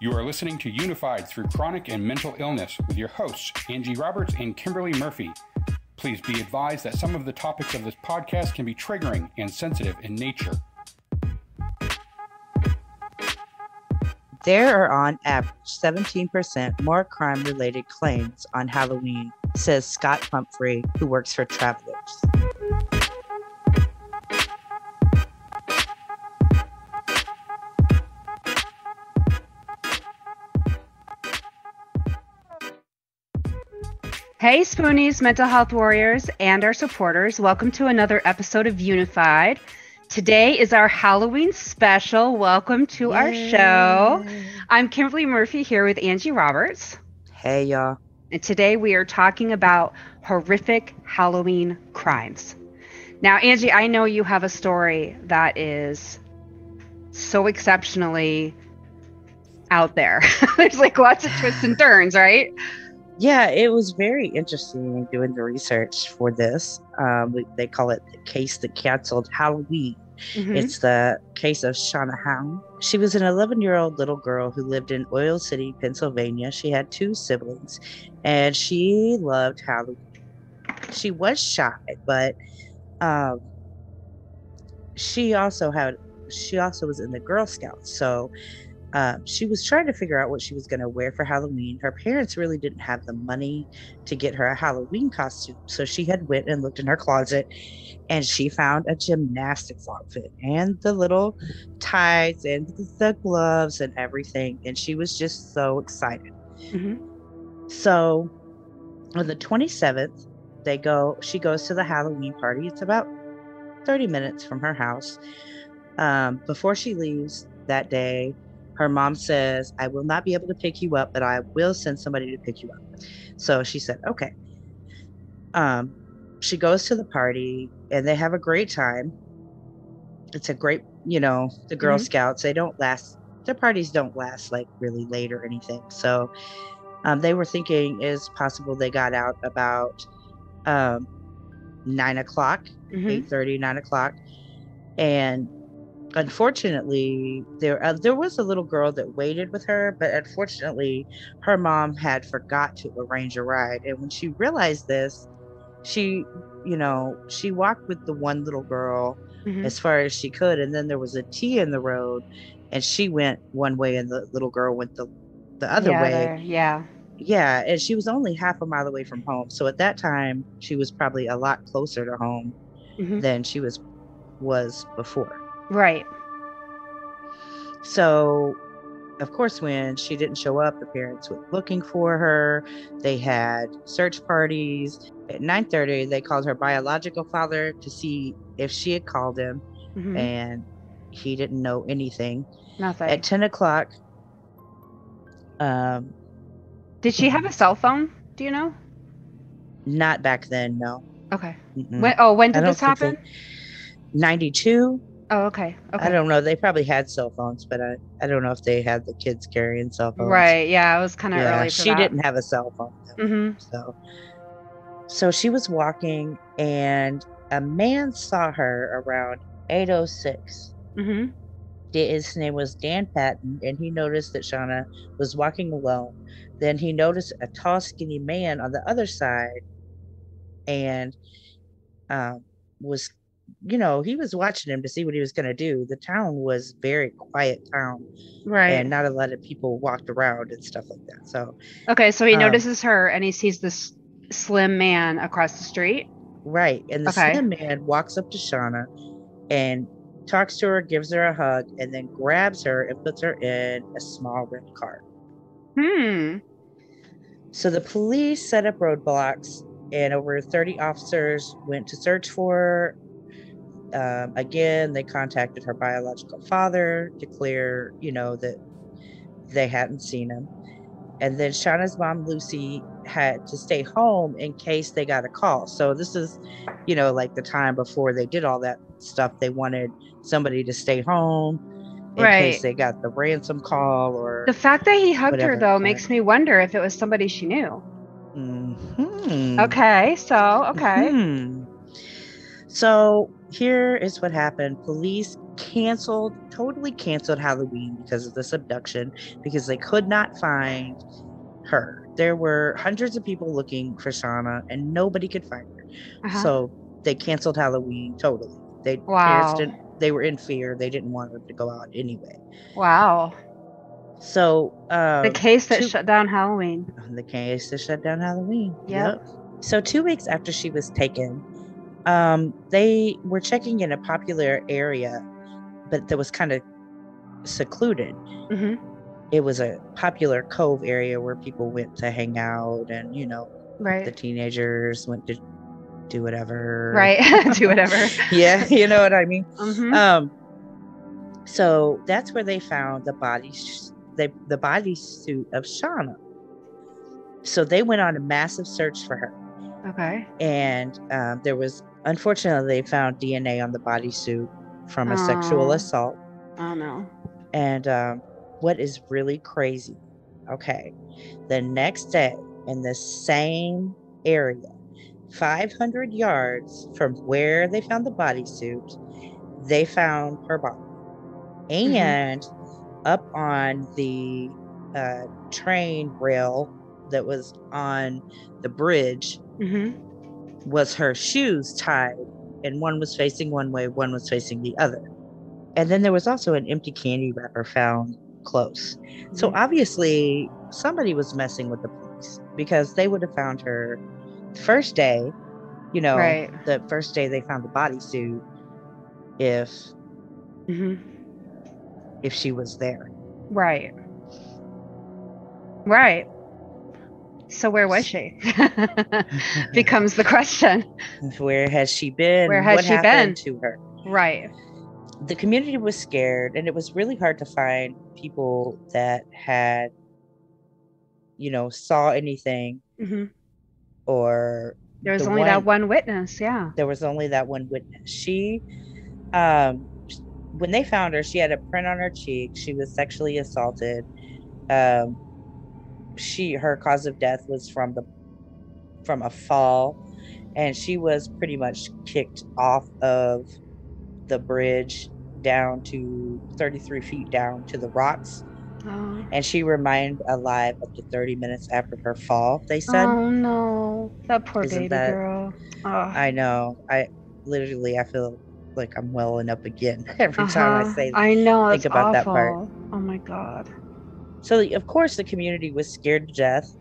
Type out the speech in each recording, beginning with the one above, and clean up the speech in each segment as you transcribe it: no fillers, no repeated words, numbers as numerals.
You are listening to Unified Through Chronic and Mental Illness with your hosts, Angie Roberts and Kimberly Murphy. Please be advised that some of the topics of this podcast can be triggering and sensitive in nature. There are on average 17% more crime-related claims on Halloween, says Scott Humphrey, who works for Travelers. Hey Spoonies, mental health warriors, and our supporters. Welcome to another episode of Unified. Today is our Halloween special. Welcome to our show. I'm Kimberly Murphy here with Angie Roberts. Hey, y'all. And today we are talking about horrific Halloween crimes. Now, Angie, I know you have a story that is so exceptionally out there. There's like lots of twists and turns, right? Yeah, it was very interesting doing the research for this. They call it the case that canceled Halloween. Mm-hmm. It's the case of Shauna Hound. She was an 11-year-old little girl who lived in Oil City, Pennsylvania. She had 2 siblings, and she loved Halloween. She was shy, but she also was in the Girl Scouts. So she was trying to figure out what she was going to wear for Halloween. Her parents really didn't have the money to get her a Halloween costume. So she had went and looked in her closet and she found a gymnastics outfit and the little ties and the gloves and everything. And she was just so excited. Mm-hmm. So on the 27th, she goes to the Halloween party. It's about 30 minutes from her house. Before she leaves that day, her mom says, I will not be able to pick you up, but I will send somebody to pick you up. So she said, okay. She goes to the party and they have a great time. It's a great, the Girl mm-hmm. Scouts, their parties don't last like really late or anything. So they were thinking is possible they got out about 9 o'clock, mm-hmm. 8:30, 9 o'clock. And unfortunately, there was a little girl that waited with her, but unfortunately, her mom had forgot to arrange a ride. And when she realized this, she walked with the one little girl mm-hmm. as far as she could, and then there was a T in the road, and she went one way, and the little girl went the other way. Yeah, and she was only half a mile away from home. So at that time, she was probably a lot closer to home mm-hmm. than she was before. Right. So, of course, when she didn't show up, the parents were looking for her. They had search parties. At 9:30, they called her biological father to see if she had called him, mm-hmm. and he didn't know anything. Nothing. At 10 o'clock. Did she have a cell phone? Do you know? Not back then, no. Okay. When did this happen? 92. Oh, okay. I don't know. They probably had cell phones, but I don't know if they had the kids carrying cell phones. Right. Yeah, it was kind of early for that. She didn't have a cell phone. Mm-hmm. So she was walking, and a man saw her around 8:06. Mm-hmm. His name was Dan Patton, and he noticed that Shauna was walking alone. Then he noticed a tall, skinny man on the other side, and he was watching him to see what he was going to do. The town was very quiet town. Right. And not a lot of people walked around and stuff like that. So, okay. So he notices her and he sees this slim man across the street. Right. And the slim man walks up to Shauna and talks to her, gives her a hug, and then grabs her and puts her in a small red car. So the police set up roadblocks and over 30 officers went to search for her. Again, they contacted her biological father to clear, that they hadn't seen him. And then Shauna's mom, Lucy, had to stay home in case they got a call. So this is, like the time before they did all that stuff. They wanted somebody to stay home in case they got the ransom call or the fact that he hugged her, though, makes me wonder if it was somebody she knew. Mm-hmm. Okay. So So here is what happened. Police totally canceled Halloween because of this abduction, because they could not find her. There were hundreds of people looking for Shauna and nobody could find her. Uh-huh. So they canceled Halloween totally. Parents Wow. didn't, they were in fear. They didn't want her to go out anyway. Wow. So The case that shut down Halloween. The case that shut down Halloween. Yep. So 2 weeks after she was taken, they were checking in a popular area, but that was kind of secluded. Mm-hmm. It was a popular cove area where people went to hang out, and right. the teenagers went to do whatever. Right. Do whatever. Yeah, you know what I mean. Mm-hmm. So that's where they found the bodysuit of Shauna. So they went on a massive search for her. Okay. And there was, unfortunately, they found DNA on the bodysuit from a sexual assault. Oh no. And what is really crazy, okay, the next day in the same area, 500 yards from where they found the bodysuit, they found her body. And up on the train rail that was on the bridge was her shoes tied, and one was facing one way, one was facing the other. And then there was also an empty candy wrapper found close. So obviously somebody was messing with the police, because they would have found her the first day, the first day they found the bodysuit, if she was there. Right. So where was she? Becomes the question. Where has she been? Where has she been to her? Right. The community was scared, and it was really hard to find people that had, saw anything. Or there was only that one witness. Yeah. There was only that one witness. She, when they found her, she had a print on her cheek. She was sexually assaulted. Her cause of death was from a fall, and she was pretty much kicked off of the bridge down to 33 feet down to the rocks. And she remained alive up to 30 minutes after her fall, they said. Oh no, that poor baby girl. I know. I feel like I'm welling up again every time I say that. I know, think about awful. That part. Oh my god. So of course the community was scared to death.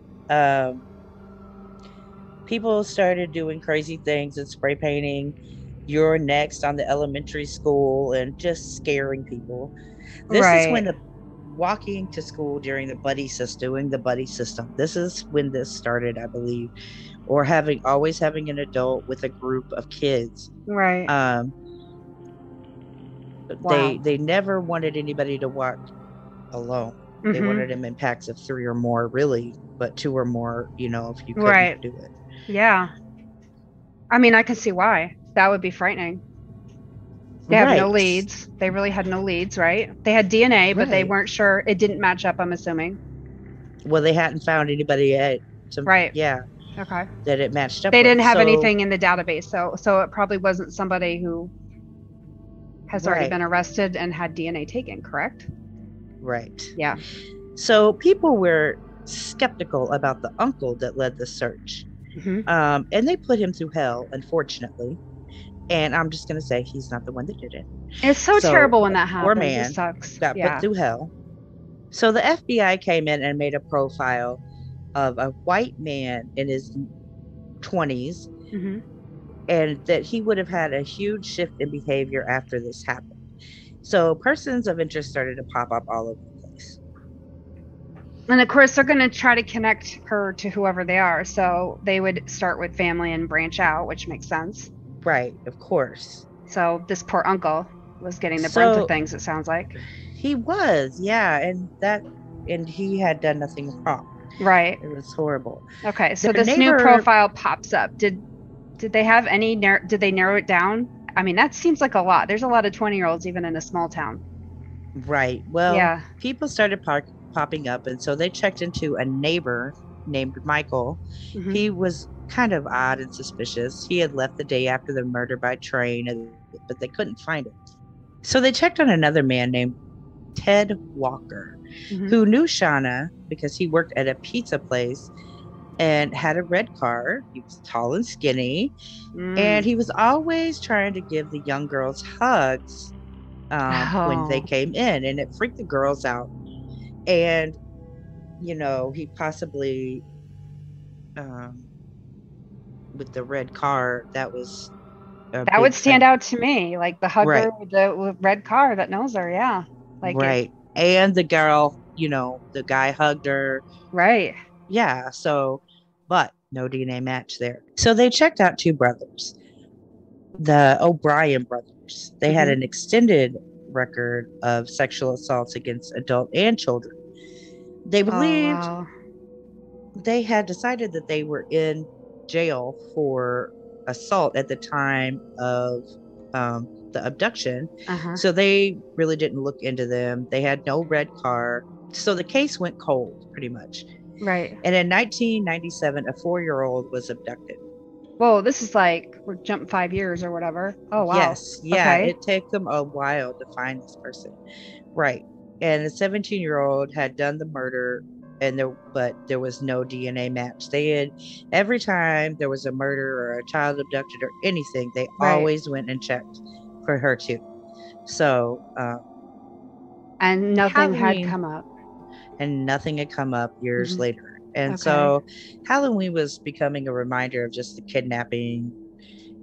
People started doing crazy things and spray painting "You're next" on the elementary school and just scaring people. This is when walking to school during the buddy system. This is when this started, I believe, or always having an adult with a group of kids. Right. They never wanted anybody to walk alone. They wanted them in packs of 3 or more, really, but 2 or more, if you couldn't do it. Yeah. I mean, I can see why. That would be frightening. They have no leads. They really had no leads, right? They had DNA, but they weren't sure. It didn't match up, I'm assuming. Well, they hadn't found anybody yet. Yeah. Okay. That it matched up. They didn't have anything in the database, so it probably wasn't somebody who has already been arrested and had DNA taken, correct? Right. Yeah. So people were skeptical about the uncle that led the search. And they put him through hell, unfortunately. And I'm just going to say he's not the one that did it. It's so terrible when that happens. Poor man it sucks. got put through hell. So the FBI came in and made a profile of a white man in his 20s, and that he would have had a huge shift in behavior after this happened. So persons of interest started to pop up all over the place. And of course, they're going to try to connect her to whoever they are. So they would start with family and branch out, which makes sense. Right, of course. So this poor uncle was getting the brunt of things, it sounds like. He was, yeah, and he had done nothing wrong. Right. It was horrible. Okay, so this new profile pops up. Did they have any did they narrow it down? I mean, that seems like a lot. There's a lot of 20-year-olds even in a small town. Right. Well, people started popping up, and so they checked into a neighbor named Michael. He was kind of odd and suspicious. He had left the day after the murder by train, but they couldn't find him. So they checked on another man named Ted Walker, who knew Shauna because he worked at a pizza place and had a red car. He was tall and skinny, and he was always trying to give the young girls hugs when they came in, and it freaked the girls out. And, he possibly, with the red car, that was that would stand out to me, like the hugger right. with the red car that knows her. Yeah. Like right. And the girl, the guy hugged her. Right. Yeah. So, but no DNA match there. So they checked out 2 brothers, the O'Brien brothers. They had an extended record of sexual assaults against adult and children. They believed they had decided that they were in jail for assault at the time of the abduction. So they really didn't look into them. They had no red car. So the case went cold pretty much. Right. And in 1997, a 4-year-old was abducted. Whoa, this is like we're jumping 5 years or whatever. Oh, wow. Yes. Yeah. Okay. It took them a while to find this person. Right. And the 17-year-old had done the murder, but there was no DNA match. They had, every time there was a murder or a child abducted or anything, they always went and checked for her too. So, and nothing had come up. And nothing had come up years later. And so Halloween was becoming a reminder of just the kidnapping.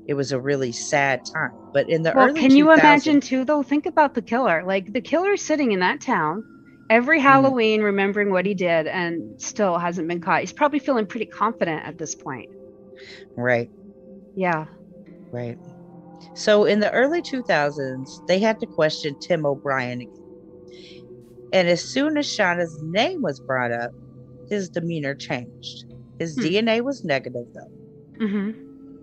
It was a really sad time. But in the early 2000s... can you imagine too, though? Think about the killer. Like, the killer's sitting in that town every Halloween remembering what he did and still hasn't been caught. He's probably feeling pretty confident at this point. Right. Yeah. Right. So in the early 2000s, they had to question Tim O'Brien again. And as soon as Shauna's name was brought up, his demeanor changed. His DNA was negative, though.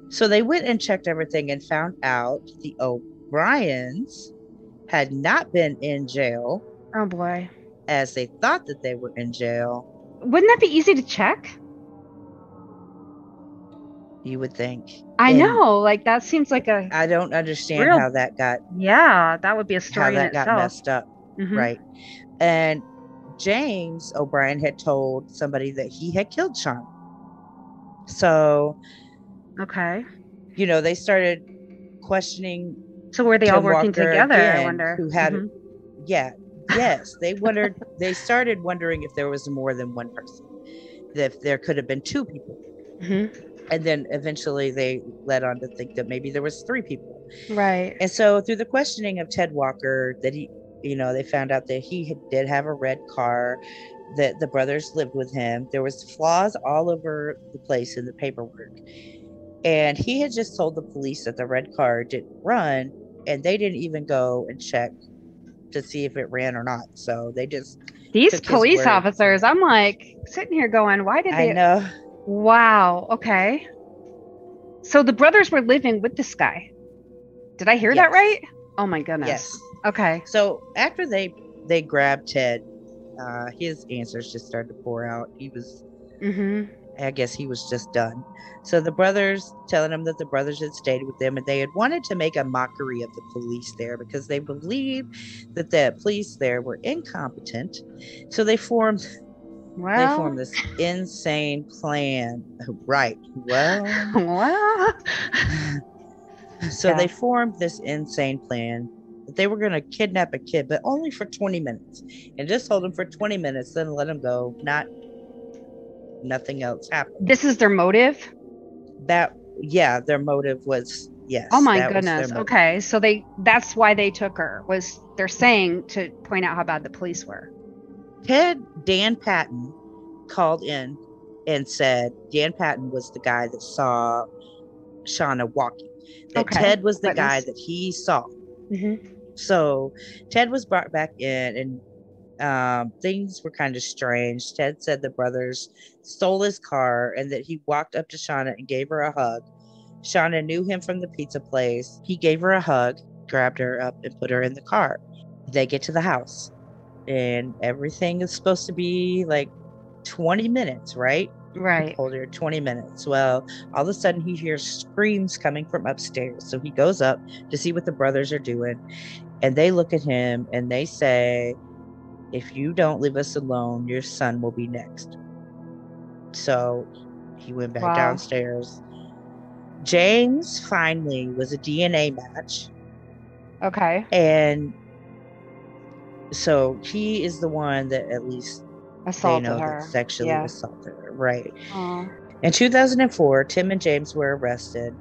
So they went and checked everything and found out the O'Briens had not been in jail. Oh, boy. As they thought that they were in jail. Wouldn't that be easy to check? You would think. I know. Like, that seems like I don't understand how that got... Yeah, that would be a story in itself. How that got messed up. Right. And James O'Brien had told somebody that he had killed Shauna. So... Okay. They started questioning... So were they Tim all working Walker together, again, I wonder? Who had... Yes. They started wondering if there was more than one person. If there could have been 2 people. And then eventually they led on to think that maybe there was 3 people. Right. And so through the questioning of Ted Walker, that they found out that he did have a red car, that the brothers lived with him. There was flaws all over the place in the paperwork. And he had just told the police that the red car didn't run, and they didn't even go and check to see if it ran or not. So they just... These police officers, I'm like sitting here going, why did they... I know. Wow. Okay. So the brothers were living with this guy. Did I hear that right? Oh my goodness. Yes. Okay. So after they grabbed Ted, his answers just started to pour out. He was... I guess he was just done. So the brothers telling him that the brothers had stayed with them and they had wanted to make a mockery of the police there because they believed that the police there were incompetent. So they formed this insane plan. Right. Well. So they formed this insane plan that they were going to kidnap a kid, but only for 20 minutes and just hold him for 20 minutes, then let him go. Nothing else happened. This is their motive? Their motive was, yes. Oh my goodness. Okay. So that's why they took her, was they're saying to point out how bad the police were. Dan Patton called in and said Dan Patton was the guy that saw Shauna walking. Ted was the guy that he saw. So Ted was brought back in and things were kind of strange. Ted said the brothers stole his car and that he walked up to Shauna and gave her a hug. Shauna knew him from the pizza place. He gave her a hug, grabbed her up and put her in the car. They get to the house and everything is supposed to be like 20 minutes, right? Right. Hold her 20 minutes. Well, all of a sudden he hears screams coming from upstairs. So he goes up to see what the brothers are doing. And they look at him and they say, if you don't leave us alone, your son will be next. So he went back downstairs. James finally was a DNA match. Okay. And so he is the one that at least Assaulted they know her. that sexually assaulted her. Right. Aww. In 2004, Tim and James were arrested.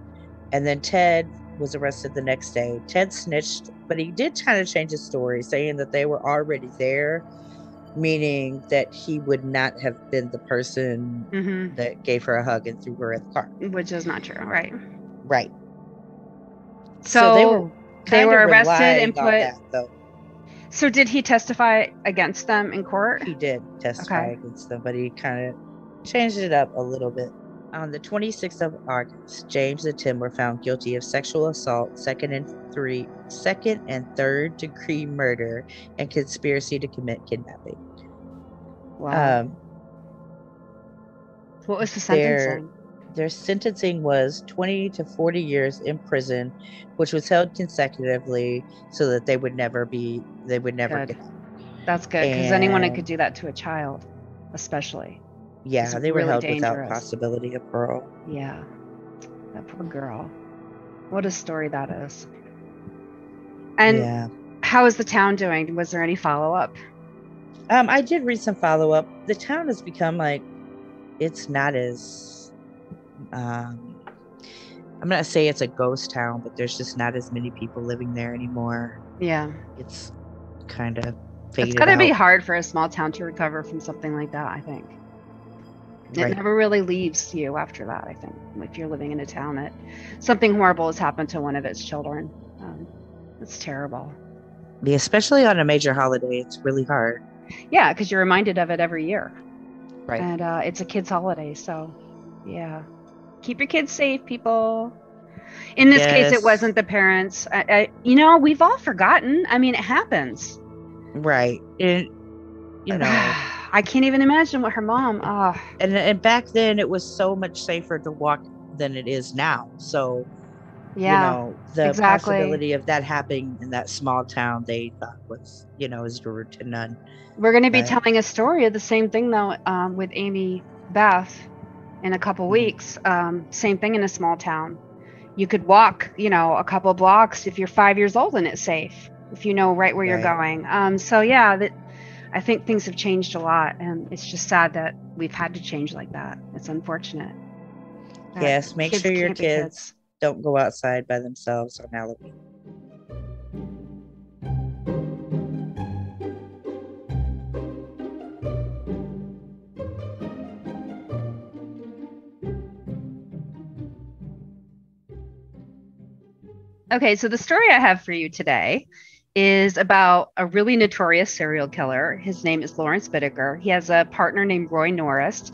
And then Ted was arrested the next day. Ted snitched, but he did kind of change his story, saying that they were already there, meaning that he would not have been the person that gave her a hug and threw her in the car. Which is not true, right? Right. So they were arrested and put. That, though. So did he testify against them in court? He did testify against them, but he kind of changed it up a little bit. On the 26th of August, James and Tim were found guilty of sexual assault, second and third degree murder, and conspiracy to commit kidnapping. Wow. What was the sentencing? Their sentencing was 20 to 40 years in prison, which was held consecutively so that they would never get out. That's good, because anyone could do that to a child, especially. Yeah, they were held without possibility of parole. Yeah, that poor girl. What a story that is. And how is the town doing? Was there any follow-up? I did read some follow-up. The town has become it's not as I'm not saying it's a ghost town, but there's just not as many people living there anymore. Yeah. It's kind of faded It's gotta out. be hard for a small town to recover from something like that, I think. It never really leaves you after that, I think. If you're living in a town that something horrible has happened to one of its children. It's terrible. Yeah, especially on a major holiday, it's really hard. Yeah, because you're reminded of it every year. Right. And it's a kid's holiday, so yeah. Keep your kids safe, people. In this case, it wasn't the parents. We've all forgotten. I mean, it happens. Right. I can't even imagine what her mom. And back then, it was so much safer to walk than it is now. So, the possibility of that happening in that small town, they thought was, zero to none. We're going to be telling a story of the same thing, though, with Amy Beth in a couple weeks. Same thing in a small town. You could walk, a couple blocks if you're 5 years old and it's safe, if you know right where you're going. I think things have changed a lot, and it's just sad that we've had to change like that. It's unfortunate. Yes, make sure your kids don't go outside by themselves on Halloween. Okay, so the story I have for you today is about a really notorious serial killer. His name is Lawrence Bittaker. He has a partner named Roy Norris,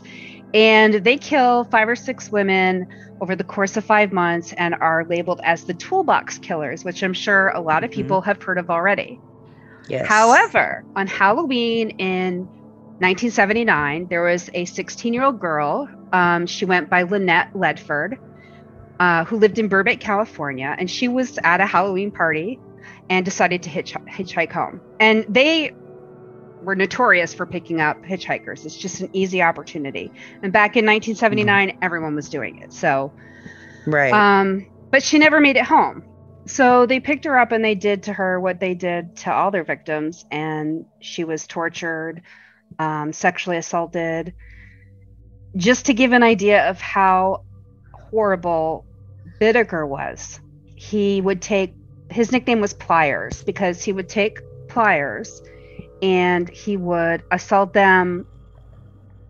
and they kill 5 or 6 women over the course of 5 months and are labeled as the toolbox killers, which I'm sure a lot of people have heard of already. Yes. However, on Halloween in 1979, there was a 16-year-old girl. She went by Lynette Ledford, who lived in Burbank, California, and she was at a Halloween party and decided to hitchhike home. And they were notorious for picking up hitchhikers. It's just an easy opportunity. And back in 1979, everyone was doing it. So, but she never made it home. So they picked her up and they did to her what they did to all their victims. And she was tortured, sexually assaulted. Just to give an idea of how horrible Bittaker was, he would take, his nickname was Pliers, because he would take pliers and he would assault them,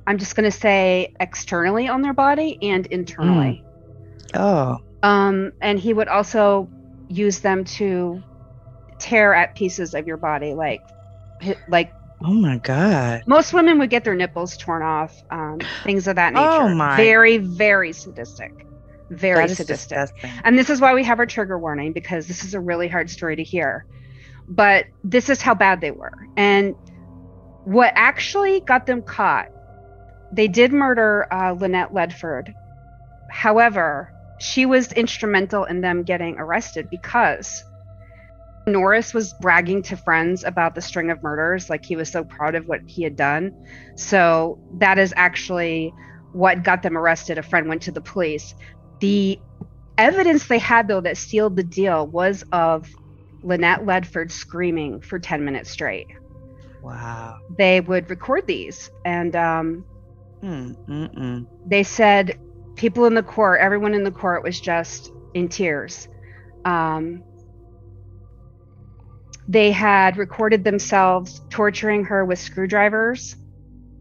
I'm just going to say externally on their body and internally. And he would also use them to tear at pieces of your body, like oh my God. Most women would get their nipples torn off, things of that nature. Oh my. Very, very sadistic. Very sadistic. Disgusting. And this is why we have our trigger warning, because this is a really hard story to hear. But this is how bad they were. And what actually got them caught, they did murder Lynette Ledford. However, she was instrumental in them getting arrested, because Norris was bragging to friends about the string of murders, like he was so proud of what he had done. So that is actually what got them arrested. A friend went to the police. The evidence they had, though, that sealed the deal was of Lynette Ledford screaming for 10 minutes straight. Wow. They would record these, and they said people in the court, everyone in the court was just in tears. They had recorded themselves torturing her with screwdrivers,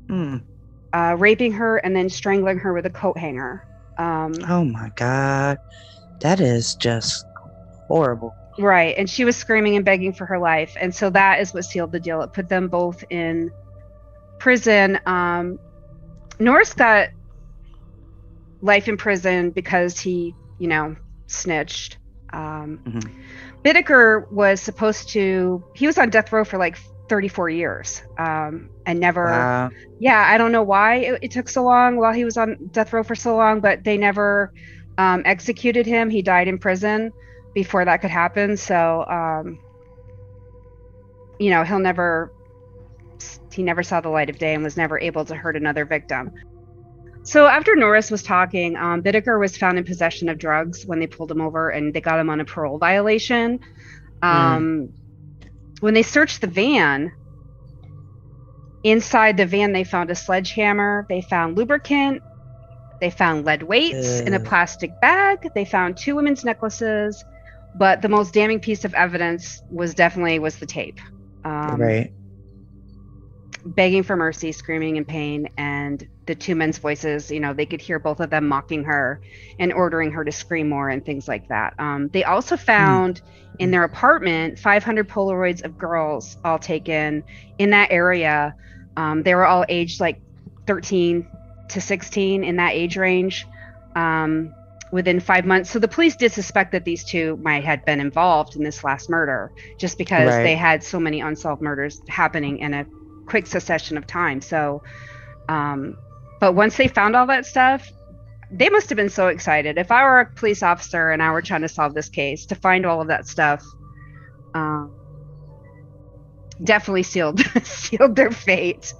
raping her, and then strangling her with a coat hanger. Oh my God. That is just horrible. Right. And she was screaming and begging for her life. And so that is what sealed the deal. It put them both in prison. Norris got life in prison because he, snitched. Bittaker was he was on death row for like 34 years and never, I don't know why it took so long while he was on death row for so long, but they never executed him. He died in prison before that could happen. So, he never saw the light of day and was never able to hurt another victim. So after Norris was talking, Bittaker was found in possession of drugs when they pulled him over, and they got him on a parole violation. When they searched the van, inside the van, they found a sledgehammer, they found lubricant, they found lead weights in a plastic bag, they found 2 women's necklaces, but the most damning piece of evidence was the tape. Right. Begging for mercy, screaming in pain, and the 2 men's voices, they could hear both of them mocking her and ordering her to scream more and things like that. They also found in their apartment 500 Polaroids of girls all taken in that area. They were all aged like 13 to 16 in that age range within 5 months. So the police did suspect that these 2 might have been involved in this last murder just because they had so many unsolved murders happening in a quick succession of time. So, but once they found all that stuff, they must have been so excited. If I were a police officer and I were trying to solve this case, to find all of that stuff, definitely sealed their fate.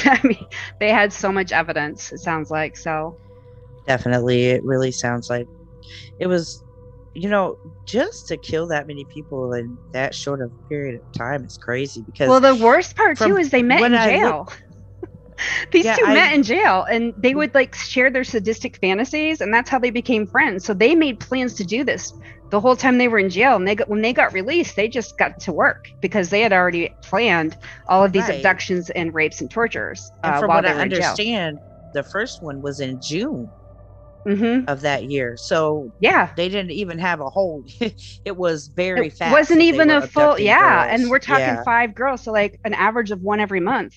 I mean, they had so much evidence, it sounds like. So definitely, it really sounds like it was, just to kill that many people in that short of a period of time is crazy. Because the worst part too is they met in jail. These 2 met in jail, and they would like share their sadistic fantasies, and that's how they became friends. So they made plans to do this the whole time they were in jail, and when they got released, they just got to work because they had already planned all of these abductions and rapes and tortures. And from what I understand, the first one was in June of that year. So they didn't even have a whole it was very fast. It wasn't even a full girls. And we're talking 5 girls, so like an average of 1 every month.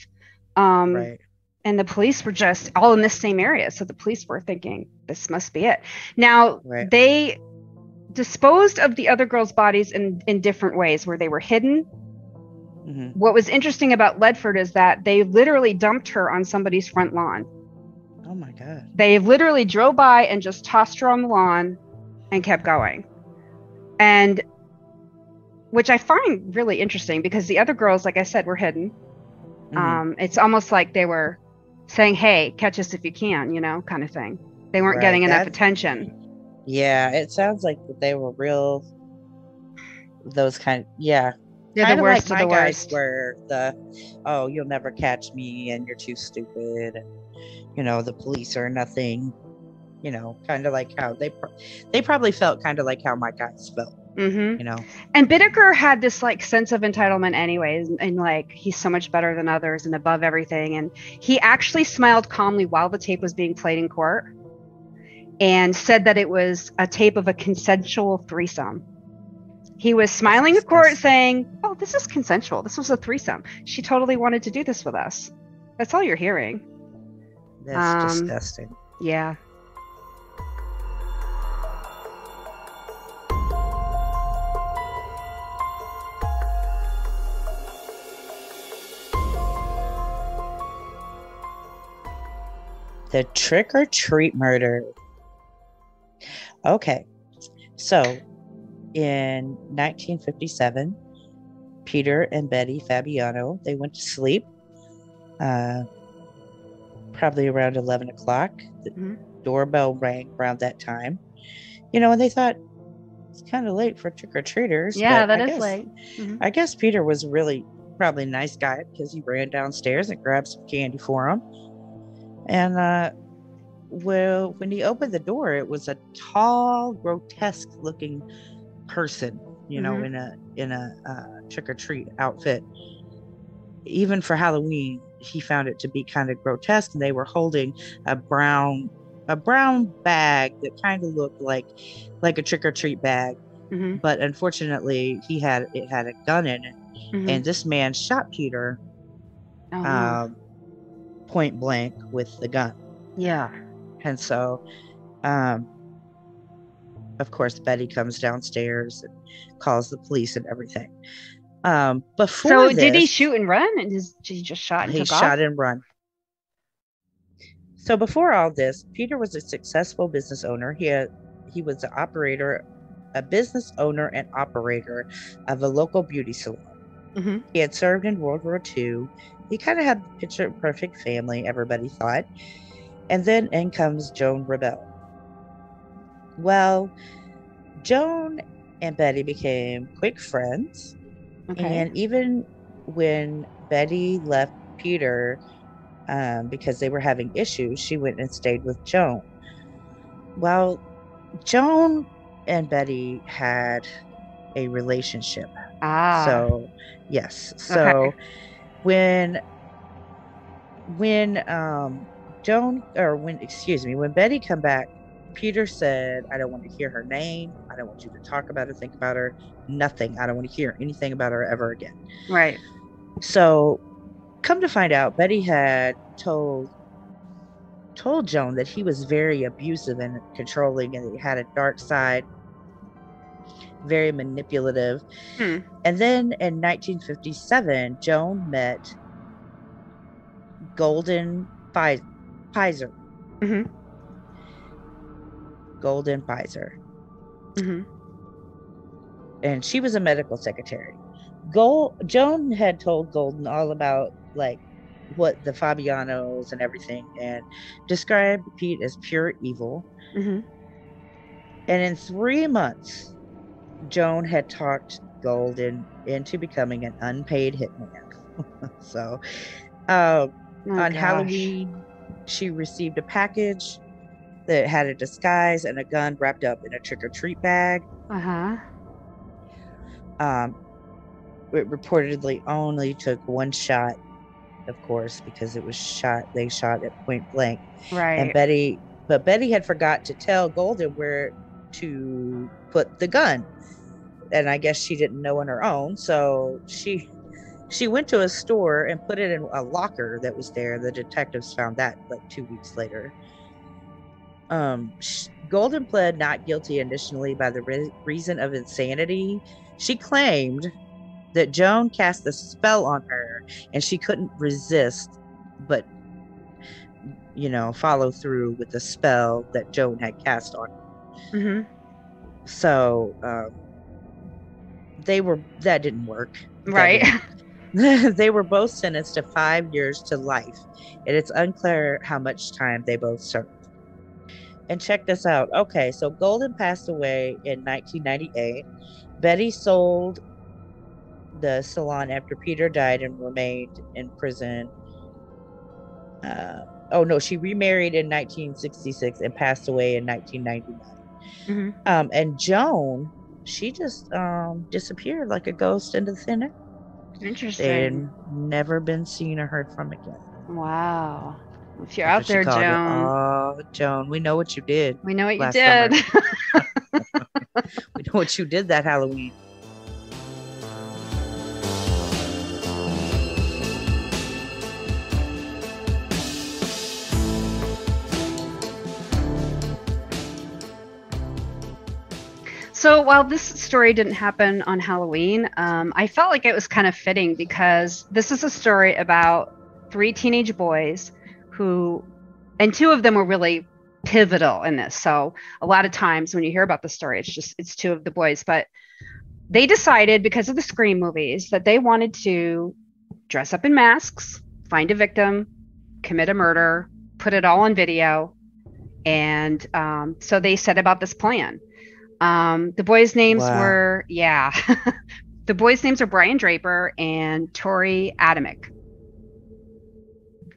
Right. And the police were just all in this same area. So the police were thinking, this must be it. Now, they disposed of the other girls' bodies in different ways where they were hidden. What was interesting about Ledford is that they literally dumped her on somebody's front lawn. Oh my God. They literally drove by and just tossed her on the lawn and kept going. And which I find really interesting because the other girls, like I said, were hidden. It's almost like they were saying, hey, catch us if you can, kind of thing. They weren't getting enough attention. Yeah, it sounds like that they were real, those kind of, They're the worst of the worst. Guys were you'll never catch me and you're too stupid. And, the police are nothing, kind of like how they probably felt kind of like how my guys felt. And Bittaker had this like sense of entitlement anyways, and like he's so much better than others and above everything, and he actually smiled calmly while the tape was being played in court and said that it was a tape of a consensual threesome. He was smiling in court saying, oh, this is consensual, this was a threesome, she totally wanted to do this with us. That's all you're hearing. That's disgusting. Yeah. The trick or treat murder. Okay. So in 1957, Peter and Betty Fabiano, they went to sleep probably around 11 o'clock. The doorbell rang around that time. And they thought it's kind of late for trick-or-treaters. Yeah, but that is late. I guess Peter was really probably a nice guy because he ran downstairs and grabbed some candy for him. And when he opened the door, it was a tall, grotesque-looking person, in a trick-or-treat outfit. Even for Halloween, he found it to be kind of grotesque, and they were holding a brown bag that kind of looked like a trick-or-treat bag. But unfortunately, it had a gun in it, and this man shot Peter point blank with the gun. Yeah. And so, of course, Betty comes downstairs and calls the police and everything. So did he shoot and run, and he just shot and took off? He shot and run. So before all this, Peter was a successful business owner. He was a business owner and operator of a local beauty salon. He had served in World War II. He kind of had the picture perfect family, everybody thought. And then in comes Joan Rebel. Well, Joan and Betty became quick friends. Okay. And even when Betty left Peter because they were having issues, she went and stayed with Joan. Well, Joan and Betty had a relationship. So, yes. So when Betty come back, Peter said, I don't want to hear her name. I don't want you to talk about her, think about her, nothing. I don't want to hear anything about her ever again. Right. So come to find out, Betty had told Joan that he was very abusive and controlling, and he had a dark side, very manipulative. And then in 1957, Joan met Golden Pizer. Golden Pizer. And she was a medical secretary. Joan had told Golden all about what the Fabianos and everything, and described Pete as pure evil. And in 3 months, Joan had talked Golden into becoming an unpaid hitman. So on Halloween, she received a package that had a disguise and a gun wrapped up in a trick-or-treat bag. It reportedly only took one shot, of course, because they shot at point blank. Right. And Betty had forgot to tell Golden where to put the gun. And I guess she didn't know on her own. So she went to a store and put it in a locker that was there. The detectives found that 2 weeks later. Golden pled not guilty initially by the reason of insanity. She claimed that Joan cast a spell on her and she couldn't resist but follow through with the spell that Joan had cast on her. So that didn't work. Right. They were both sentenced to 5 years to life, and it's unclear how much time they both served. And check this out. Okay, so Golden passed away in 1998. Betty sold the salon after Peter died and remained in prison. She remarried in 1966 and passed away in 1999. And Joan, she just disappeared like a ghost into thin air. Interesting. And never been seen or heard from again. Wow. If you're out there, Joan. Joan, we know what you did. We know what you did. We know what you did that Halloween. So while this story didn't happen on Halloween, I felt like it was kind of fitting because this is a story about 3 teenage boys and 2 of them were really pivotal in this. So a lot of times when you hear about the story, it's 2 of the boys. But they decided, because of the Scream movies, that they wanted to dress up in masks, find a victim, commit a murder, put it all on video. And so they set about this plan. The boys' names Wow. were, yeah, the boys' names are Brian Draper and Tori Adamick.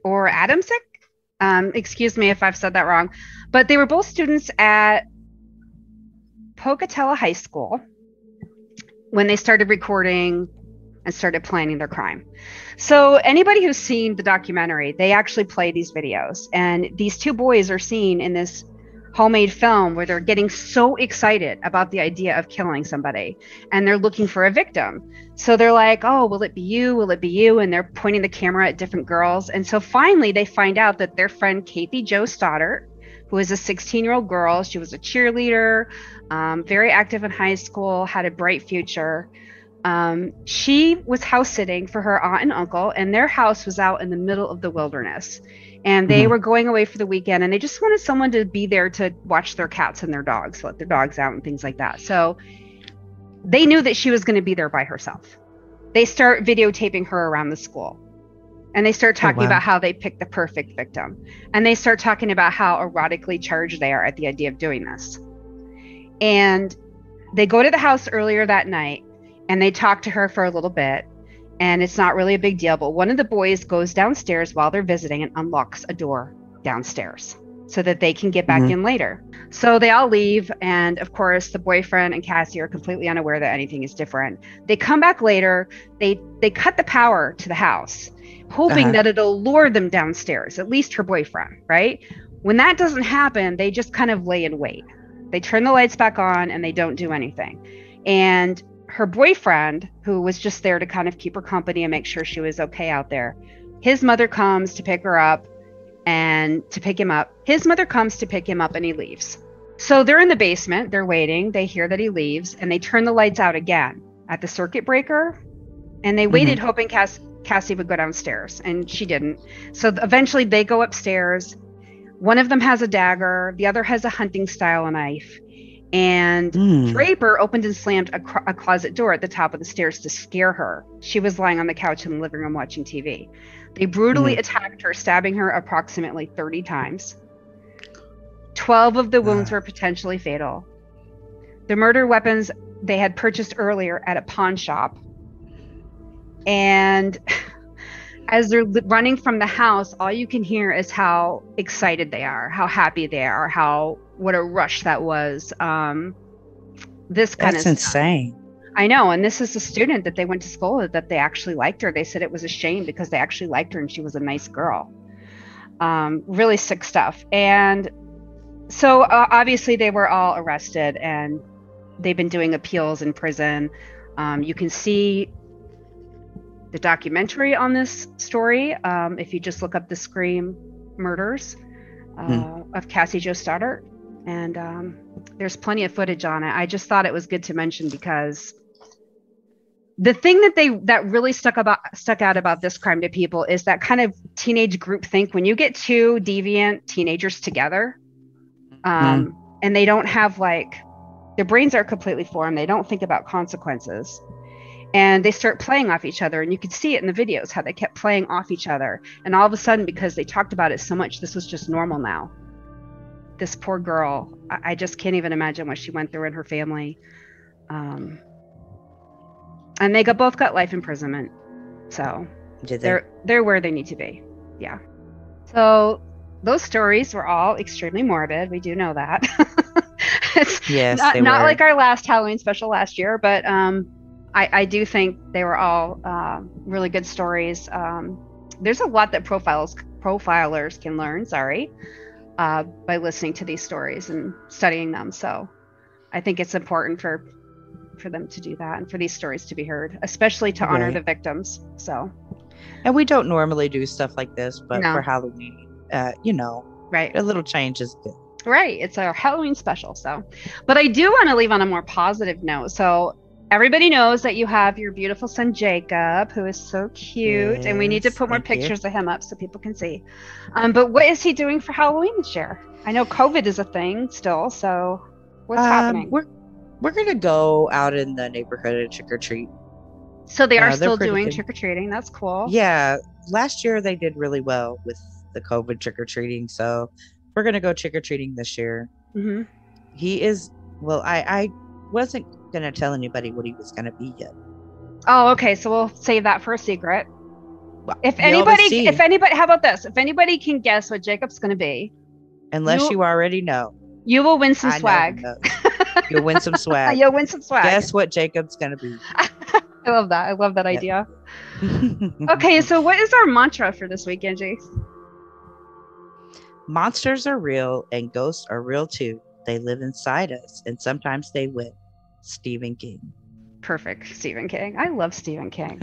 Or Adamsick? Excuse me if I've said that wrong. But they were both students at Pocatello High School when they started recording and started planning their crime. So anybody who's seen the documentary, they actually play these videos. And these two boys are seen in this homemade film where they're getting so excited about the idea of killing somebody, and they're looking for a victim. So they're like, oh, will it be you? Will it be you? And they're pointing the camera at different girls. And so finally they find out that their friend Kathy Jo Stoddart, who is a 16-year-old girl, she was a cheerleader, very active in high school, had a bright future. She was house sitting for her aunt and uncle, and their house was out in the middle of the wilderness. And they were going away for the weekend, and they just wanted someone to be there to watch their cats and their dogs, let their dogs out and things like that. So they knew that she was going to be there by herself. They start videotaping her around the school. And they start talking about how they picked the perfect victim. And they start talking about how erotically charged they are at the idea of doing this. And they go to the house earlier that night, and they talk to her for a little bit. And it's not really a big deal, but one of the boys goes downstairs while they're visiting and unlocks a door downstairs so that they can get back in later. So they all leave, and of course the boyfriend and Cassie are completely unaware that anything is different. They come back later, they cut the power to the house, hoping that it'll lure them downstairs, at least her boyfriend, right? When that doesn't happen, they just kind of lay in wait. They turn the lights back on and they don't do anything. And her boyfriend, who was just there to kind of keep her company and make sure she was okay out there, his mother comes to pick her up and to pick him up. His mother comes to pick him up and he leaves. So they're in the basement, they're waiting, they hear that he leaves, and they turn the lights out again at the circuit breaker. And they waited hoping Cassie would go downstairs, and she didn't. So eventually they go upstairs. One of them has a dagger, the other has a hunting style knife. And Draper opened and slammed a closet door at the top of the stairs to scare her. She was lying on the couch in the living room watching TV. They brutally attacked her, stabbing her approximately 30 times. 12 of the wounds were potentially fatal. The murder weapons they had purchased earlier at a pawn shop. And as they're running from the house, all you can hear is how excited they are, how happy they are, what a rush that was. This kind of That's insane. I know. And this is a student that they went to school with, that they actually liked her. They said it was a shame because they actually liked her and she was a nice girl. Really sick stuff. And so obviously they were all arrested and they've been doing appeals in prison. You can see the documentary on this story if you just look up the Scream murders of Cassie Jo Stoddart. And there's plenty of footage on it. I just thought it was good to mention because the thing that really stuck out about this crime to people is that kind of teenage group think. When you get two deviant teenagers together, and they don't have their brains are completely formed. They don't think about consequences. And they start playing off each other. And you could see it in the videos, how they kept playing off each other. And all of a sudden, because they talked about it so much, this was just normal now. This poor girl, I just can't even imagine what she went through in her family. And they both got life imprisonment. So they're where they need to be. Yeah. So those stories were all extremely morbid. We do know that. It's not like our last Halloween special last year, but I do think they were all really good stories. There's a lot that profilers can learn, by listening to these stories and studying them. So I think it's important for them to do that and for these stories to be heard, especially to honor the victims. So, and we don't normally do stuff like this, but for Halloween, a little change is good. Right. It's our Halloween special. So, but I do want to leave on a more positive note. So everybody knows that you have your beautiful son, Jacob, who is so cute. And we need to put more pictures of him up so people can see. But what is he doing for Halloween this year? I know COVID is a thing still. So what's happening? We're gonna go out in the neighborhood and trick or treat. So they are They're still pretty doing good. trick or treating. That's cool. Yeah, last year they did really well with the COVID trick or treating, so we're gonna go trick or treating this year. Hmm. He is well. I wasn't gonna tell anybody what he was gonna be yet. Oh, okay. So we'll save that for a secret. Well, If you'll see. anybody, how about this? If anybody can guess what Jacob's going to be, Unless you already know, you will win some I know swag. who knows. You'll win some swag. You'll win some swag. Guess what Jacob's gonna be. I love that. I love that Yep. idea. Okay, so what is our mantra for this week, Angie? Monsters are real and ghosts are real too. They live inside us and sometimes they win. Stephen King. Perfect, Stephen King. I love Stephen King.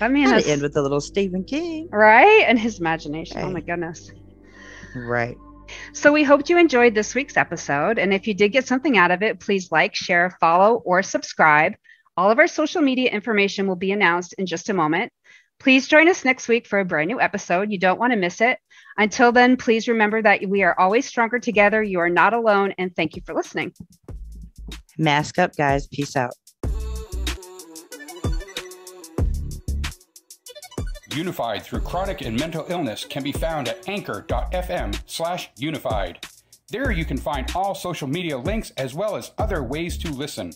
I mean, Gotta that's end with a little Stephen King. right, and his imagination. Oh Right. my goodness. Right. So we hoped you enjoyed this week's episode, and if you did get something out of it, please like, share, follow, or subscribe. All of our social media information will be announced in just a moment. Please join us next week for a brand new episode. You don't want to miss it. Until then, please remember that we are always stronger together. You are not alone, and thank you for listening. Mask up, guys. Peace out. Unified Through Chronic and Mental Illness can be found at anchor.fm/unified. There you can find all social media links as well as other ways to listen.